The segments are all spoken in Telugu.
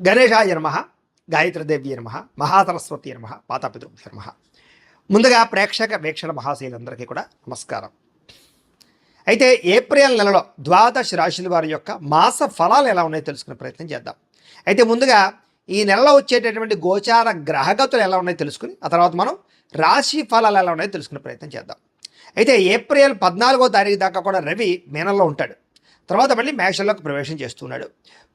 గణేశాయ నమః, గాయత్రీదేవి నమః, మహాసరస్వతి నమః, మాతాపితృభ్యో నమః. ముందుగా ప్రేక్షక వీక్షణ మహాశైలందరికీ కూడా నమస్కారం. అయితే ఏప్రిల్ నెలలో ద్వాదశ రాశుల వారి యొక్క మాస ఫలాలు ఎలా ఉన్నాయో తెలుసుకునే ప్రయత్నం చేద్దాం. అయితే ముందుగా ఈ నెలలో వచ్చేటటువంటి గోచార గ్రహగతులు ఎలా ఉన్నాయో తెలుసుకుని ఆ తర్వాత మనం రాశి ఫలాలు ఎలా ఉన్నాయో తెలుసుకునే ప్రయత్నం చేద్దాం. అయితే ఏప్రిల్ 14వ తారీఖు దాకా కూడా రవి మీనంలో ఉంటాడు. తర్వాత మళ్ళీ మేషంలోకి ప్రవేశం చేస్తున్నాడు.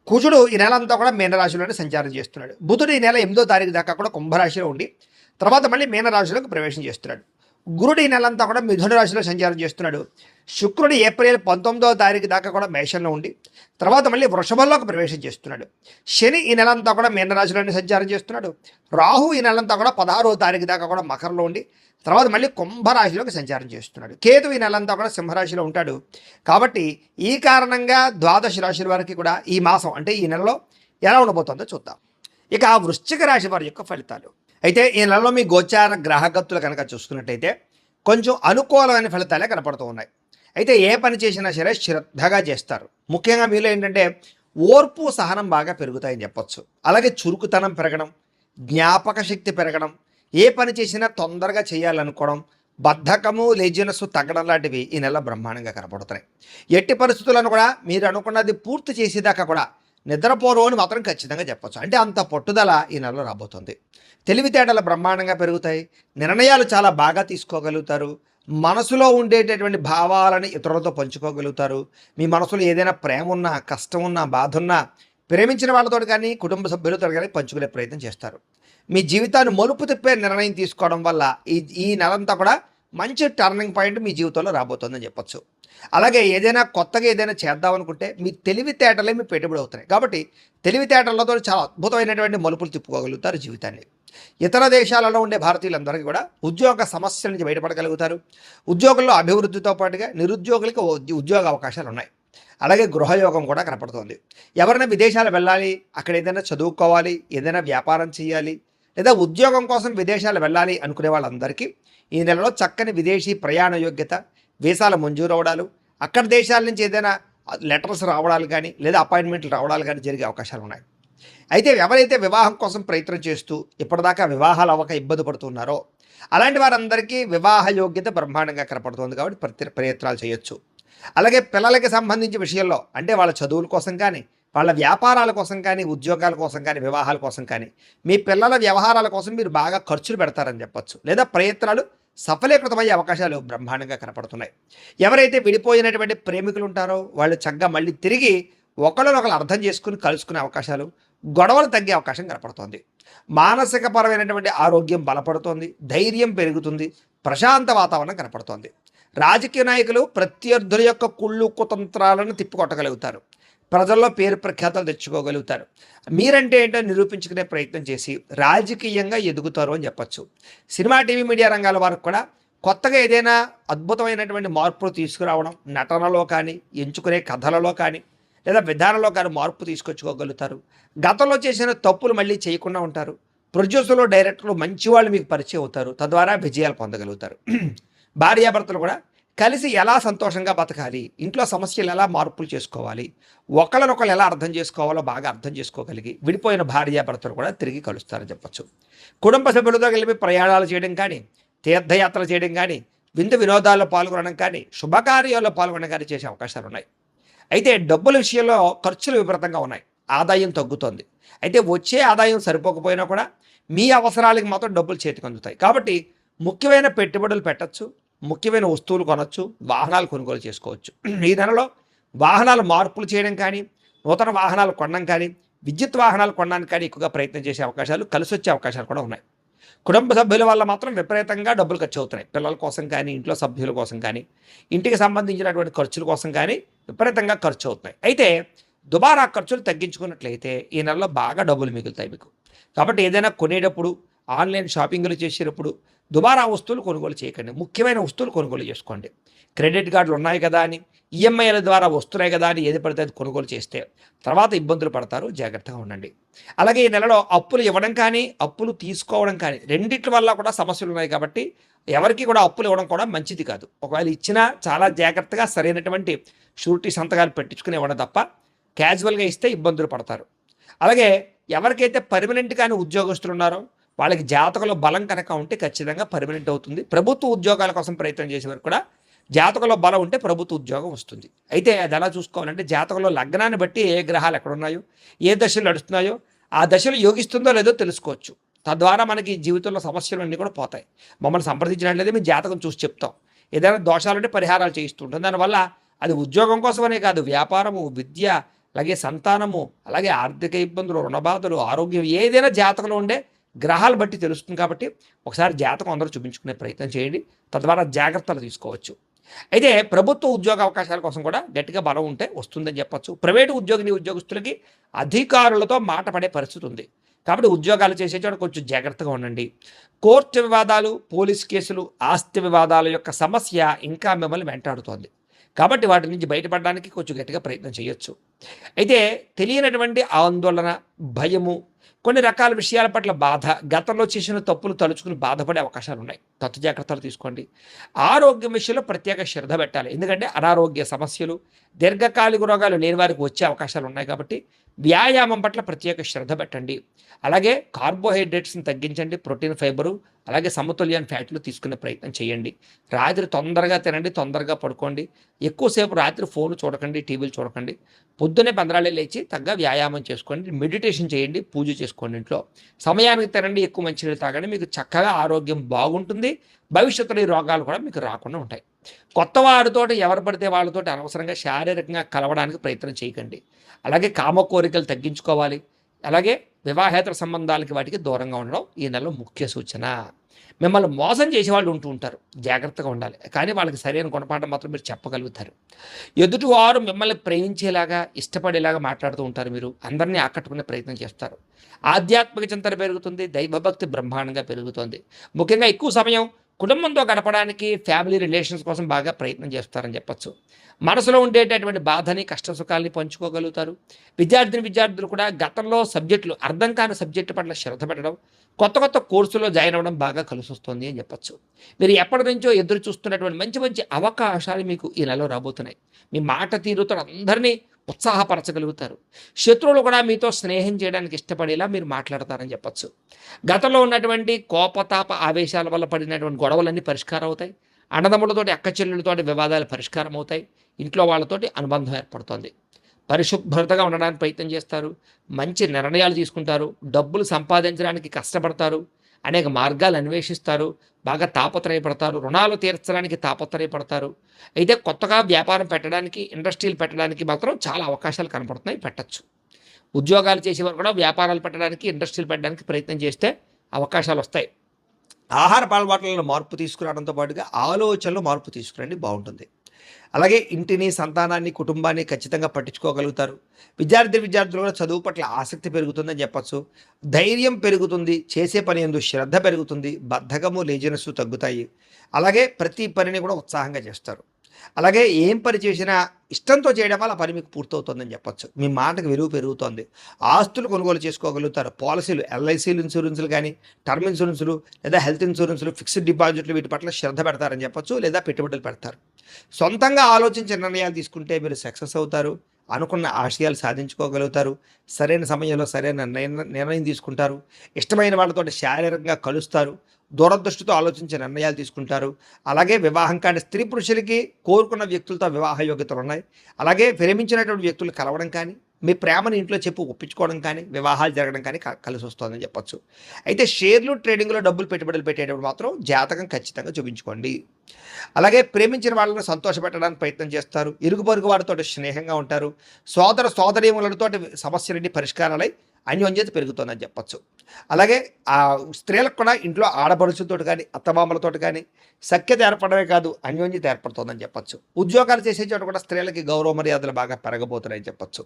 కుజుడు ఈ నెల అంతా కూడా మీనరాశిలోనే సంచారం చేస్తున్నాడు. బుధుడు ఈ నెల 8వ తారీఖు దాకా కూడా కుంభరాశిలో ఉండి తర్వాత మళ్ళీ మీనరాశిలోకి ప్రవేశం చేస్తున్నాడు. గురుడు ఈ నెల అంతా కూడా మిథున రాశిలో సంచారం చేస్తున్నాడు. శుక్రుడు ఏప్రిల్ 19వ తారీఖు దాకా కూడా మేషంలో ఉండి తర్వాత మళ్ళీ వృషభంలోకి ప్రవేశం చేస్తున్నాడు. శని ఈ నెల అంతా కూడా మీనరాశిలోనే సంచారం చేస్తున్నాడు. రాహు ఈ నెలంతా కూడా 16వ తారీఖు దాకా కూడా మకరంలో ఉండి తర్వాత మళ్ళీ కుంభరాశిలోకి సంచారం చేస్తున్నాడు. కేతు ఈ నెలంతా కూడా సింహరాశిలో ఉంటాడు. కాబట్టి ఈ కారణంగా ద్వాదశ రాశుల వారికి కూడా ఈ మాసం అంటే ఈ నెలలో ఎలా ఉండబోతుందో చూద్దాం. ఇక వృశ్చిక రాశి వారి యొక్క ఫలితాలు. అయితే ఈ నెలలో మీ గోచార గ్రహగతులు కనుక చూసుకున్నట్టయితే కొంచెం అనుకూలమైన ఫలితాలే కనపడుతూ ఉన్నాయి. అయితే ఏ పని చేసినా సరే శ్రద్ధగా చేస్తారు. ముఖ్యంగా మీలో ఏంటంటే ఓర్పు సహనం బాగా పెరుగుతాయని చెప్పొచ్చు. అలాగే చురుకుతనం పెరగడం, జ్ఞాపక శక్తి పెరగడం, ఏ పని చేసినా తొందరగా చేయాలనుకోవడం, బద్ధకము లేజినెస్ తగ్గడం లాంటివి ఈ నెల బ్రహ్మాండంగా కనపడుతున్నాయి. ఎట్టి పరిస్థితులను కూడా మీరు అనుకున్నది పూర్తి చేసేదాకా కూడా నిద్రపోరు అని మాత్రం ఖచ్చితంగా చెప్పొచ్చు. అంటే అంత పట్టుదల ఈ నెలలో రాబోతుంది. తెలివితేటలు బ్రహ్మాండంగా పెరుగుతాయి. నిర్ణయాలు చాలా బాగా తీసుకోగలుగుతారు. మనసులో ఉండేటటువంటి భావాలను ఇతరులతో పంచుకోగలుగుతారు. మీ మనసులో ఏదైనా ప్రేమ ఉన్నా, కష్టం ఉన్నా, బాధ ఉన్నా ప్రేమించిన వాళ్ళతో కానీ కుటుంబ సభ్యులతో కానీ పంచుకునే ప్రయత్నం చేస్తారు. మీ జీవితాన్ని మలుపు తిప్పే నిర్ణయం తీసుకోవడం వల్ల ఈ నెలంతా కూడా మంచి టర్నింగ్ పాయింట్ మీ జీవితంలో రాబోతుందని చెప్పొచ్చు. అలాగే ఏదైనా కొత్తగా ఏదైనా చేద్దామనుకుంటే మీ తెలివితేటలే మీ పెట్టుబడి అవుతున్నాయి. కాబట్టి తెలివితేటలతో చాలా అద్భుతమైనటువంటి మలుపులు తిప్పుకోగలుగుతారు జీవితాన్ని. ఇతర దేశాలలో ఉండే భారతీయులందరికీ కూడా ఉద్యోగ సమస్యల నుంచి బయటపడగలుగుతారు. ఉద్యోగుల్లో అభివృద్ధితో పాటుగా నిరుద్యోగులకి ఉద్యోగ అవకాశాలు ఉన్నాయి. అలాగే గృహయోగం కూడా కనపడుతుంది. ఎవరైనా విదేశాలు వెళ్ళాలి, అక్కడ ఏదైనా చదువుకోవాలి, ఏదైనా వ్యాపారం చేయాలి లేదా ఉద్యోగం కోసం విదేశాలు వెళ్ళాలి అనుకునే వాళ్ళందరికీ ఈ నెలలో చక్కని విదేశీ ప్రయాణ యోగ్యత, వీసాల మంజూరు అవడాలు, అక్కడ దేశాల నుంచి ఏదైనా లెటర్స్ రావడాలు కానీ లేదా అపాయింట్మెంట్లు రావడాలు కానీ జరిగే అవకాశాలు ఉన్నాయి. అయితే ఎవరైతే వివాహం కోసం ప్రయత్నం చేస్తూ ఇప్పటిదాకా వివాహాలు అవ్వక ఇబ్బంది పడుతున్నారో అలాంటి వారందరికీ వివాహ యోగ్యత బ్రహ్మాండంగా కనపడుతుంది. కాబట్టి ప్రయత్నాలు చేయొచ్చు. అలాగే పిల్లలకి సంబంధించిన విషయంలో అంటే వాళ్ళ చదువుల కోసం కానీ, వాళ్ళ వ్యాపారాల కోసం కానీ, ఉద్యోగాల కోసం కానీ, వివాహాల కోసం కానీ, మీ పిల్లల వ్యవహారాల కోసం మీరు బాగా ఖర్చులు పెడతారని చెప్పొచ్చు. లేదా ప్రయత్నాలు సఫలీకృతమయ్యే అవకాశాలు బ్రహ్మాండంగా కనపడుతున్నాయి. ఎవరైతే విడిపోయినటువంటి ప్రేమికులు ఉంటారో వాళ్ళు చక్కగా మళ్ళీ తిరిగి ఒకళ్ళనొకరు అర్థం చేసుకుని కలుసుకునే అవకాశాలు, గొడవలు తగ్గే అవకాశం కనపడుతోంది. మానసికపరమైనటువంటి ఆరోగ్యం బలపడుతోంది, ధైర్యం పెరుగుతుంది, ప్రశాంత వాతావరణం కనపడుతోంది. రాజకీయ నాయకులు ప్రత్యర్థుల యొక్క కుళ్ళు కుతంత్రాలను తిప్పికొట్టగలుగుతారు. ప్రజల్లో పేరు ప్రఖ్యాతలు తెచ్చుకోగలుగుతారు. మీరంటే ఏంటో నిరూపించుకునే ప్రయత్నం చేసి రాజకీయంగా ఎదుగుతారు అని చెప్పచ్చు. సినిమా, టీవీ, మీడియా రంగాల వారికి కూడా కొత్తగా ఏదైనా అద్భుతమైనటువంటి మార్పులు తీసుకురావడం, నటనలో కానీ, ఎంచుకునే కథలలో కానీ లేదా విధానంలో కానీ మార్పు తీసుకొచ్చుకోగలుగుతారు. గతంలో చేసిన తప్పులు మళ్ళీ చేయకుండా ఉంటారు. ప్రొడ్యూసర్లు, డైరెక్టర్లు మంచి వాళ్ళు మీకు పరిచయం అవుతారు. తద్వారా విజయాలు పొందగలుగుతారు. భార్యాభర్తలు కూడా కలిసి ఎలా సంతోషంగా బతకాలి, ఇంట్లో సమస్యలు ఎలా మార్పులు చేసుకోవాలి, ఒకళ్ళనొకళ్ళు ఎలా అర్థం చేసుకోవాలో బాగా అర్థం చేసుకోగలిగి విడిపోయిన భార్యాభర్తలు కూడా తిరిగి కలుస్తారని చెప్పచ్చు. కుటుంబ సభ్యులతో కలిపి ప్రయాణాలు చేయడం కానీ, తీర్థయాత్రలు చేయడం కానీ, విందు వినోదాల్లో పాల్గొనడం కానీ, శుభకార్యాల్లో పాల్గొనడం కానీ చేసే అవకాశాలు ఉన్నాయి. అయితే డబ్బుల విషయంలో ఖర్చులు విపరీతంగా ఉన్నాయి. ఆదాయం తగ్గుతోంది. అయితే వచ్చే ఆదాయం సరిపోకపోయినా కూడా మీ అవసరాలకు మాత్రం డబ్బులు చేతికి అందుతాయి. కాబట్టి ముఖ్యమైన పెట్టుబడులు పెట్టచ్చు, ముఖ్యమైన వస్తువులు కొనవచ్చు, వాహనాలు కొనుగోలు చేసుకోవచ్చు. ఈ నెలలో వాహనాలు మార్పులు చేయడం కానీ, నూతన వాహనాలు కొనడం కానీ, విద్యుత్ వాహనాలు కొనడానికి కానీ ఎక్కువగా ప్రయత్నం చేసే అవకాశాలు, కలిసి వచ్చే అవకాశాలు కూడా ఉన్నాయి. కుటుంబ సభ్యుల వల్ల మాత్రం విపరీతంగా డబ్బులు ఖర్చు అవుతున్నాయి. పిల్లల కోసం కానీ, ఇంట్లో సభ్యుల కోసం కానీ, ఇంటికి సంబంధించినటువంటి ఖర్చుల కోసం కానీ విపరీతంగా ఖర్చు అవుతున్నాయి. అయితే దుబారా ఖర్చులు తగ్గించుకున్నట్లయితే ఈ నెలలో బాగా డబ్బులు మిగులుతాయి మీకు. కాబట్టి ఏదైనా కొనేటప్పుడు, ఆన్లైన్ షాపింగ్లు చేసేటప్పుడు దుబారా వస్తువులు కొనుగోలు చేయకండి. ముఖ్యమైన వస్తువులు కొనుగోలు చేసుకోండి. క్రెడిట్ కార్డులు ఉన్నాయి కదా అని, ఈఎంఐల ద్వారా వస్తున్నాయి కదా అని ఏది పడితే అది కొనుగోలు చేస్తే తర్వాత ఇబ్బందులు పడతారు. జాగ్రత్తగా ఉండండి. అలాగే ఈ నెలలో అప్పులు ఇవ్వడం కానీ, అప్పులు తీసుకోవడం కానీ రెండిట్ల వల్ల కూడా సమస్యలు ఉన్నాయి. కాబట్టి ఎవరికి కూడా అప్పులు ఇవ్వడం కూడా మంచిది కాదు. ఒకవేళ ఇచ్చినా చాలా జాగ్రత్తగా సరైనటువంటి షూరిటీ సంతకాలు పెట్టించుకుని ఇవ్వడం తప్ప క్యాజువల్గా ఇస్తే ఇబ్బందులు పడతారు. అలాగే ఎవరికైతే పర్మనెంట్ కానీ ఉద్యోగస్తులు ఉన్నారో వాళ్ళకి జాతకంలో బలం కనుక ఉంటే ఖచ్చితంగా పర్మనెంట్ అవుతుంది. ప్రభుత్వ ఉద్యోగాల కోసం ప్రయత్నం చేసేవారు కూడా జాతకంలో బలం ఉంటే ప్రభుత్వ ఉద్యోగం వస్తుంది. అయితే అది ఎలా చూసుకోవాలంటే జాతకంలో లగ్నాన్ని బట్టి ఏ గ్రహాలు ఎక్కడున్నాయో, ఏ దశలు నడుస్తున్నాయో ఆ దశలు యోగిస్తుందో లేదో తెలుసుకోవచ్చు. తద్వారా మనకి జీవితంలో సమస్యలు కూడా పోతాయి. మమ్మల్ని సంప్రదించినట్లయితే మేము జాతకం చూసి చెప్తాం. ఏదైనా దోషాలుంటే పరిహారాలు చేయిస్తుంటాం. దానివల్ల అది ఉద్యోగం కోసమనే కాదు, వ్యాపారము, విద్య, అలాగే సంతానము, అలాగే ఆర్థిక ఇబ్బందులు, రుణబాధలు, ఆరోగ్యం ఏదైనా జాతకంలో ఉండే గ్రహాలు బట్టి తెలుస్తుంది. కాబట్టి ఒకసారి జాతకం అందరూ చూపించుకునే ప్రయత్నం చేయండి. తద్వారా జాగ్రత్తలు తీసుకోవచ్చు. అయితే ప్రభుత్వ ఉద్యోగ అవకాశాల కోసం కూడా గట్టిగా బలం ఉంటే వస్తుందని చెప్పచ్చు. ప్రైవేటు ఉద్యోగస్తులకి అధికారులతో మాట పడే పరిస్థితి ఉంది. కాబట్టి ఉద్యోగాలు చేసే చోట కొంచెం జాగ్రత్తగా ఉండండి. కోర్టు వివాదాలు, పోలీస్ కేసులు, ఆస్తి వివాదాల యొక్క సమస్య ఇంకా మిమ్మల్ని వెంటాడుతోంది. కాబట్టి వాటి నుంచి బయటపడడానికి కొంచెం గట్టిగా ప్రయత్నం చేయొచ్చు. అయితే తెలియనటువంటి ఆందోళన, భయము, కొన్ని రకాల విషయాల పట్ల బాధ, గతంలో చేసిన తప్పులు తలుచుకుని బాధపడే అవకాశాలు ఉన్నాయి. తత్తు జాగ్రత్తలు తీసుకోండి. ఆరోగ్యం విషయంలో ప్రత్యేక శ్రద్ధ పెట్టాలి. ఎందుకంటే అనారోగ్య సమస్యలు, దీర్ఘకాలిక రోగాలు లేని వారికి వచ్చే అవకాశాలు ఉన్నాయి. కాబట్టి వ్యాయామం పట్ల ప్రత్యేక శ్రద్ధ పెట్టండి. అలాగే కార్బోహైడ్రేట్స్ని తగ్గించండి. ప్రోటీన్, ఫైబరు, అలాగే సమతుల్యాన్ని ఫ్యాట్లు తీసుకునే ప్రయత్నం చేయండి. రాత్రి తొందరగా తినండి, తొందరగా పడుకోండి. ఎక్కువసేపు రాత్రి ఫోన్ చూడకండి, టీవీలు చూడకండి. పొద్దున్నే పంద్రాలే లేచి తగ్గ వ్యాయామం చేసుకోండి, మెడిటేషన్ చేయండి, పూజ చేసుకోండి. ఇంట్లో సమయానికి తినండి, ఎక్కువ మంచినీళ్ళు తాగండి. మీకు చక్కగా ఆరోగ్యం బాగుంటుంది. భవిష్యత్తులో ఈ రోగాలు కూడా మీకు రాకుండా ఉంటాయి. కొత్త వారితోటి ఎవరు పడితే వాళ్ళతోటి అనవసరంగా శారీరకంగా కలవడానికి ప్రయత్నం చేయకండి. అలాగే కామ కోరికలు తగ్గించుకోవాలి. అలాగే వివాహేతర సంబంధాలకి వాటికి దూరంగా ఉండడం ఈ నెలలో ముఖ్య సూచన. మిమ్మల్ని మోసం చేసేవాళ్ళు ఉంటూ ఉంటారు, జాగ్రత్తగా ఉండాలి. కానీ వాళ్ళకి సరైన గుణపాఠం మాత్రం మీరు చెప్పగలుగుతారు. ఎదుటివారు మిమ్మల్ని ప్రేమించేలాగా, ఇష్టపడేలాగా మాట్లాడుతూ ఉంటారు. మీరు అందరినీ ఆకట్టుకునే ప్రయత్నం చేస్తారు. ఆధ్యాత్మిక చింతన పెరుగుతుంది, దైవభక్తి బ్రహ్మాండంగా పెరుగుతుంది. ముఖ్యంగా ఎక్కువ సమయం కుటుంబంతో గడపడానికి, ఫ్యామిలీ రిలేషన్స్ కోసం బాగా ప్రయత్నం చేస్తారని చెప్పచ్చు. మనసులో ఉండేటటువంటి బాధని, కష్టసుఖాలని పంచుకోగలుగుతారు. విద్యార్థులు కూడా గతంలో సబ్జెక్టులు అర్థం కాని సబ్జెక్టు పట్ల శ్రద్ధ పెట్టడం, కొత్త కోర్సులో జాయిన్ అవ్వడం బాగా కలిసి వస్తుంది అని చెప్పచ్చు. మీరు ఎప్పటి నుంచో ఎదురు చూస్తున్నటువంటి మంచి మంచి అవకాశాలు మీకు ఈ నెలలో రాబోతున్నాయి. మీ మాట తీరుతో అందరినీ ఉత్సాహపరచగలుగుతారు. శత్రువులు కూడా మీతో స్నేహం చేయడానికి ఇష్టపడేలా మీరు మాట్లాడతారని చెప్పచ్చు. గతంలో ఉన్నటువంటి కోపతాప ఆవేశాల వల్ల పడినటువంటి గొడవలన్నీ పరిష్కారం అవుతాయి. అన్నదమ్ములతోటి, అక్కచెల్లెలతోటి వివాదాలు పరిష్కారం అవుతాయి. ఇంట్లో వాళ్ళతోటి అనుబంధం ఏర్పడుతుంది. పరిశుభ్రతగా ఉండడానికి ప్రయత్నం చేస్తారు. మంచి నిర్ణయాలు తీసుకుంటారు. డబ్బులు సంపాదించడానికి కష్టపడతారు. అనేక మార్గాలు అన్వేషిస్తారు. బాగా తాపత్రయపడతారు. రుణాలు తీర్చడానికి తాపత్రయపడతారు. అయితే కొత్తగా వ్యాపారం పెట్టడానికి, ఇండస్ట్రీలు పెట్టడానికి మాత్రం చాలా అవకాశాలు కనపడుతున్నాయి, పెట్టచ్చు. ఉద్యోగాలు చేసేవారు కూడా వ్యాపారాలు పెట్టడానికి, ఇండస్ట్రీలు పెట్టడానికి ప్రయత్నం చేస్తే అవకాశాలు వస్తాయి. ఆహార అలవాట్లలో మార్పు తీసుకురావడంతో పాటుగా ఆలోచనలో మార్పు తీసుకురండి, బాగుంటుంది. అలాగే ఇంటిని, సంతానాన్ని, కుటుంబాన్ని ఖచ్చితంగా పట్టించుకోగలుగుతారు. విద్యార్థులు కూడా చదువు పట్ల ఆసక్తి పెరుగుతుందని చెప్పచ్చు. ధైర్యం పెరుగుతుంది. చేసే పని యందు శ్రద్ధ పెరుగుతుంది. బద్ధకము, లేజినెస్ తగ్గుతాయి. అలాగే ప్రతి పనిని కూడా ఉత్సాహంగా చేస్తారు. అలాగే ఏం పని చేసినా ఇష్టంతో చేయడం వల్ల ఆ పని మీకు పూర్తవుతుందని చెప్పచ్చు. మీ మాటకు విలువ పెరుగుతోంది. ఆస్తులు కొనుగోలు చేసుకోగలుగుతారు. పాలసీలు, ఎల్ఐసీలు, ఇన్సూరెన్సులు కానీ, టర్మ్ ఇన్సూరెన్సులు లేదా హెల్త్ ఇన్సూరెన్సులు, ఫిక్స్డ్ డిపాజిట్లు వీటి పట్ల శ్రద్ధ పెడతారని చెప్పచ్చు, లేదా పెట్టుబడులు పెడతారు. సొంతంగా ఆలోచించి నిర్ణయాలు తీసుకుంటే మీరు సక్సెస్ అవుతారు. అనుకున్న ఆశయాలు సాధించుకోగలుగుతారు. సరైన సమయంలో సరైన నిర్ణయం తీసుకుంటారు. ఇష్టమైన వాళ్ళతో శారీరకంగా కలుస్తారు. దూరదృష్టితో ఆలోచించే నిర్ణయాలు తీసుకుంటారు. అలాగే వివాహం కాని స్త్రీ పురుషులకి కోరుకున్న వ్యక్తులతో వివాహ యోగ్యతలు ఉన్నాయి. అలాగే ప్రేమించినటువంటి వ్యక్తులు కలవడం కానీ, మీ ప్రేమను ఇంట్లో చెప్పి ఒప్పించుకోవడం కానీ, వివాహాలు జరగడం కానీ కలిసి వస్తుందని చెప్పచ్చు. అయితే షేర్లు, ట్రేడింగ్లో డబ్బులు పెట్టుబడులు పెట్టేటప్పుడు మాత్రం జాతకం ఖచ్చితంగా చూపించుకోండి. అలాగే ప్రేమించిన వాళ్ళని సంతోషపెట్టడానికి ప్రయత్నం చేస్తారు. ఇరుగు పొరుగు వారితో స్నేహంగా ఉంటారు. సోదరీములతో సమస్యలన్నీ పరిష్కారాలై అన్యోన్యత పెరుగుతుందని చెప్పచ్చు. అలాగే ఆ స్త్రీలకు కూడా ఇంట్లో ఆడపడుచులతో కానీ, అత్తమామలతో కానీ సఖ్యత ఏర్పడమే కాదు, అన్యోన్యత ఏర్పడుతుందని చెప్పచ్చు. ఉద్యోగాలు చేసే చోట కూడా స్త్రీలకి గౌరవ మర్యాదలు బాగా పెరగబోతున్నాయని చెప్పచ్చు.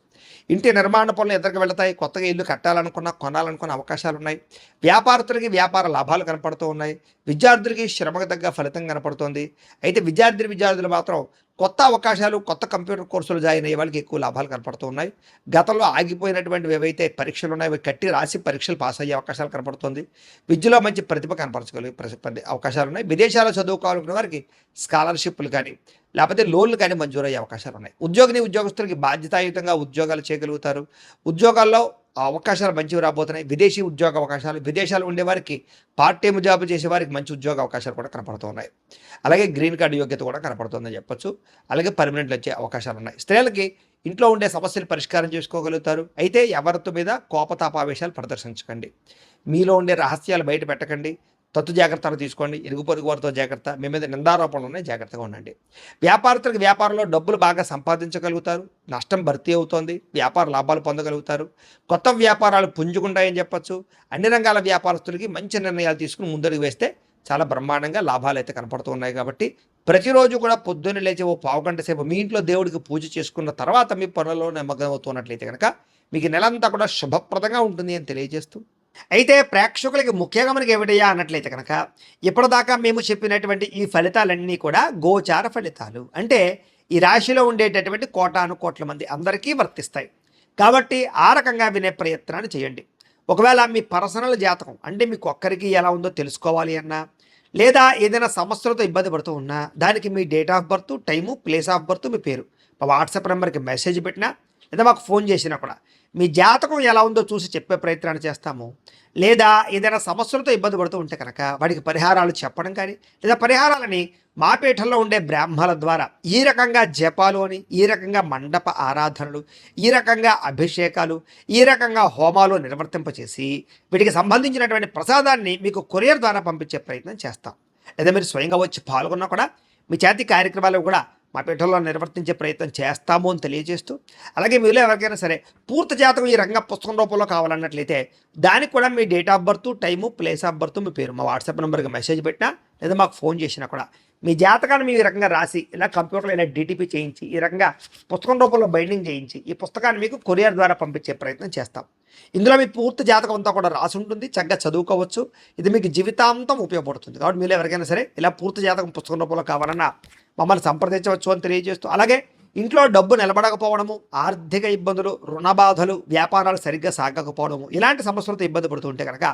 ఇంటి నిర్మాణ పనులు ఎదురుకు వెళతాయి. కొత్తగా ఇల్లు కట్టాలనుకున్న, కొనాలనుకున్న అవకాశాలు ఉన్నాయి. వ్యాపారస్తులకి వ్యాపార లాభాలు కనపడుతూ ఉన్నాయి. విద్యార్థులకి శ్రమకు తగ్గ ఫలితం కనపడుతుంది. అయితే విద్యార్థులు మాత్రం కొత్త అవకాశాలు, కొత్త కంప్యూటర్ కోర్సులు జాయిన్ అయ్యే వాళ్ళకి ఎక్కువ లాభాలు కనపడుతూ ఉన్నాయి. గతంలో ఆగిపోయినటువంటివి ఏవైతే పరీక్షలు ఉన్నాయో అవి కట్టి రాసి పరీక్షలు పాస్ అయ్యే అవకాశాలు కనపడుతుంది. విద్యలో మంచి ప్రతిభ కనపరచగలిగే అవకాశాలు ఉన్నాయి. విదేశాల్లో చదువుకోవాలనుకునే వారికి స్కాలర్షిప్లు కానీ, లేకపోతే లోన్లు కానీ మంజూరయ్యే అవకాశాలు ఉన్నాయి. ఉద్యోగస్తులకి బాధ్యతాయుతంగా ఉద్యోగాలు చేయగలుగుతారు. ఉద్యోగాల్లో అవకాశాలు మంచివి రాబోతున్నాయి. విదేశీ ఉద్యోగ అవకాశాలు, విదేశాలు ఉండేవారికి పార్ట్ టైమ్ జాబ్ చేసేవారికి మంచి ఉద్యోగ అవకాశాలు కూడా కనపడుతున్నాయి. అలాగే గ్రీన్ కార్డు యోగ్యత కూడా కనపడుతుందని చెప్పొచ్చు. అలాగే పర్మనెంట్లు వచ్చే అవకాశాలు ఉన్నాయి. స్త్రీలకి ఇంట్లో ఉండే సమస్యలు పరిష్కారం చేసుకోగలుగుతారు. అయితే ఎవరితో మీద కోపతాపావేశాలు ప్రదర్శించకండి. మీలో ఉండే రహస్యాలు బయట పెట్టకండి. తత్తు జాగ్రత్తలు తీసుకోండి. ఇరుగు పొరుగు వారితో జాగ్రత్త. మీ మీద నిందారోపణలు ఉన్నాయి, జాగ్రత్తగా ఉండండి. వ్యాపారస్తులకు వ్యాపారంలో డబ్బులు బాగా సంపాదించగలుగుతారు. నష్టం భర్తీ అవుతోంది. వ్యాపార లాభాలు పొందగలుగుతారు. కొత్త వ్యాపారాలు పుంజుకుంటాయని చెప్పచ్చు. అన్ని రంగాల వ్యాపారస్తులకి మంచి నిర్ణయాలు తీసుకుని ముందడుగు వేస్తే చాలా బ్రహ్మాండంగా లాభాలు అయితే కనపడుతూ ఉన్నాయి. కాబట్టి ప్రతిరోజు కూడా పొద్దున్న లేచి ఓ పావుగంట సేపు మీ ఇంట్లో దేవుడికి పూజ చేసుకున్న తర్వాత మీ పనుల్లో నిమగ్నం అవుతున్నట్లయితే కనుక మీకు నెలంతా కూడా శుభప్రదంగా ఉంటుంది అని తెలియజేస్తూ, అయితే ప్రేక్షకులకి ముఖ్యంగా మనకి ఏమిటయ్యా అన్నట్లయితే కనుక ఇప్పటిదాకా మేము చెప్పినటువంటి ఈ ఫలితాలన్నీ కూడా గోచార ఫలితాలు. అంటే ఈ రాశిలో ఉండేటటువంటి కోటాను కోట్ల మంది అందరికీ వర్తిస్తాయి. కాబట్టి ఆ రకంగా వినే ప్రయత్నాన్ని చేయండి. ఒకవేళ మీ పర్సనల్ జాతకం అంటే మీకు ఒక్కరికి ఎలా ఉందో తెలుసుకోవాలి అన్నా, లేదా ఏదైనా సమస్యలతో ఇబ్బంది పడుతూ ఉన్నా దానికి మీ date of birth, time, place of birth, మీ పేరు మా వాట్సాప్ నెంబర్కి మెసేజ్ పెట్టినా లేదా మాకు ఫోన్ చేసినా కూడా మీ జాతకం ఎలా ఉందో చూసి చెప్పే ప్రయత్నాన్ని చేస్తాము. లేదా ఏదైనా సమస్యలతో ఇబ్బంది పడుతూ ఉంటే కనుక వాడికి పరిహారాలు చెప్పడం కానీ, లేదా పరిహారాలని మా పీఠంలో ఉండే బ్రాహ్మణుల ద్వారా ఈ రకంగా జపాలు అని, ఈ రకంగా మండప ఆరాధనలు, ఈ రకంగా అభిషేకాలు, ఈ రకంగా హోమాలు నిర్వర్తింపచేసి వీటికి సంబంధించినటువంటి ప్రసాదాన్ని మీకు కొరియర్ ద్వారా పంపించే ప్రయత్నం చేస్తాం. లేదా మీరు స్వయంగా వచ్చి పాల్గొన్నా కూడా మీ చేతి కార్యక్రమాలు కూడా మా పీఠంలో నిర్వర్తించే ప్రయత్నం చేస్తాము అని తెలియజేస్తూ, అలాగే మీలో ఎవరికైనా సరే పూర్తి జాతకం ఈ రకంగా పుస్తకం రూపంలో కావాలన్నట్లయితే దానికి కూడా మీ date of birth, time, place of birth, మీ పేరు మా వాట్సాప్ నెంబర్కి మెసేజ్ పెట్టినా లేదా మాకు ఫోన్ చేసినా కూడా మీ జాతకాన్ని మేము ఈ రకంగా రాసి ఇలా కంప్యూటర్లో ఇలా డిటిపి చేయించి ఈ రకంగా పుస్తకం రూపంలో బైండింగ్ చేయించి ఈ పుస్తకాన్ని మీకు కొరియర్ ద్వారా పంపించే ప్రయత్నం చేస్తాం. ఇందులో మీ పూర్తి జాతకం అంతా కూడా రాసి ఉంటుంది. చక్కగా చదువుకోవచ్చు. ఇది మీకు జీవితాంతం ఉపయోగపడుతుంది. కాబట్టి మీరు ఎవరికైనా సరే ఇలా పూర్తి జాతకం పుస్తకం రూపంలో కావాలన్నా మమ్మల్ని సంప్రదించవచ్చు అని తెలియజేస్తూ, అలాగే ఇంట్లో డబ్బు నిలబడకపోవడము, ఆర్థిక ఇబ్బందులు, రుణ బాధలు, వ్యాపారాలు సరిగ్గా సాగకపోవడము, ఇలాంటి సమస్యలతో ఇబ్బంది పడుతూ ఉంటే కనుక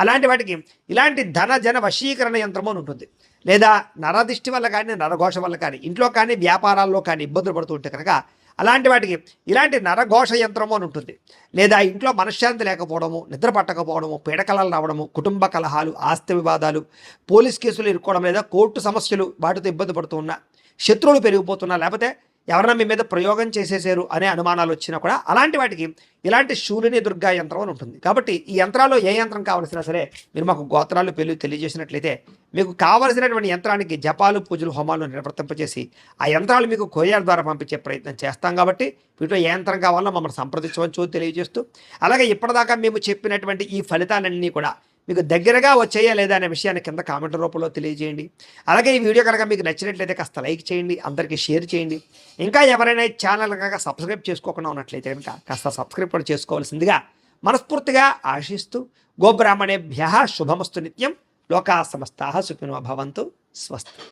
అలాంటి వాటికి ఇలాంటి ధన జన వశీకరణ యంత్రము అని ఉంటుంది. లేదా నరదిష్టి వల్ల కానీ, నరఘోష వల్ల కానీ, ఇంట్లో కానీ వ్యాపారాల్లో కానీ ఇబ్బందులు పడుతూ ఉంటే కనుక అలాంటి వాటికి ఇలాంటి నరఘోష యంత్రము అని ఉంటుంది. లేదా ఇంట్లో మనశ్శాంతి లేకపోవడము, నిద్ర పట్టకపోవడము, పీడకలలు రావడము, కుటుంబ కలహాలు, ఆస్తి వివాదాలు, పోలీస్ కేసులు ఇరుక్కోవడం, లేదా కోర్టు సమస్యలు వాటితో ఇబ్బంది పడుతూ ఉన్నా, శత్రువులు పెరిగిపోతున్నా, లేకపోతే ఎవరైనా మీ మీద ప్రయోగం చేసేసారు అనే అనుమానాలు వచ్చినా కూడా అలాంటి వాటికి ఇలాంటి శూలిని దుర్గా యంత్రం అని ఉంటుంది. కాబట్టి ఈ యంత్రాల్లో ఏ యంత్రం కావాల్సినా సరే మీరు మాకు గోత్రాలు పేర్లు తెలియజేసినట్లయితే మీకు కావలసినటువంటి యంత్రానికి జపాలు, పూజలు, హోమాలు నిర్వర్తింపచేసి ఆ యంత్రాలు మీకు కొరియర్ ద్వారా పంపించే ప్రయత్నం చేస్తాం. కాబట్టి వీటిలో ఏ యంత్రం కావాలో మమ్మల్ని సంప్రదించవచ్చు తెలియజేస్తూ, అలాగే ఇప్పటిదాకా మేము చెప్పినటువంటి ఈ ఫలితాలన్నీ కూడా మీకు దగ్గరగా వచ్చాయా లేదా అనే విషయాన్ని కింద కామెంట్ రూపంలో తెలియజేయండి. అలాగే ఈ వీడియో కనుక మీకు నచ్చినట్లయితే కాస్త లైక్ చేయండి, అందరికీ షేర్ చేయండి. ఇంకా ఎవరైనా ఈ ఛానల్ కనుక సబ్స్క్రైబ్ చేసుకోకుండా ఉన్నట్లయితే కనుక కాస్త సబ్స్క్రైబ్ కూడా చేసుకోవాల్సిందిగా మనస్ఫూర్తిగా ఆశిస్తూ, గోబ్రాహ్మణేభ్యః శుభమస్తు నిత్యం. లోకా సమస్తాః సుఖినో భవంతు. స్వస్తి.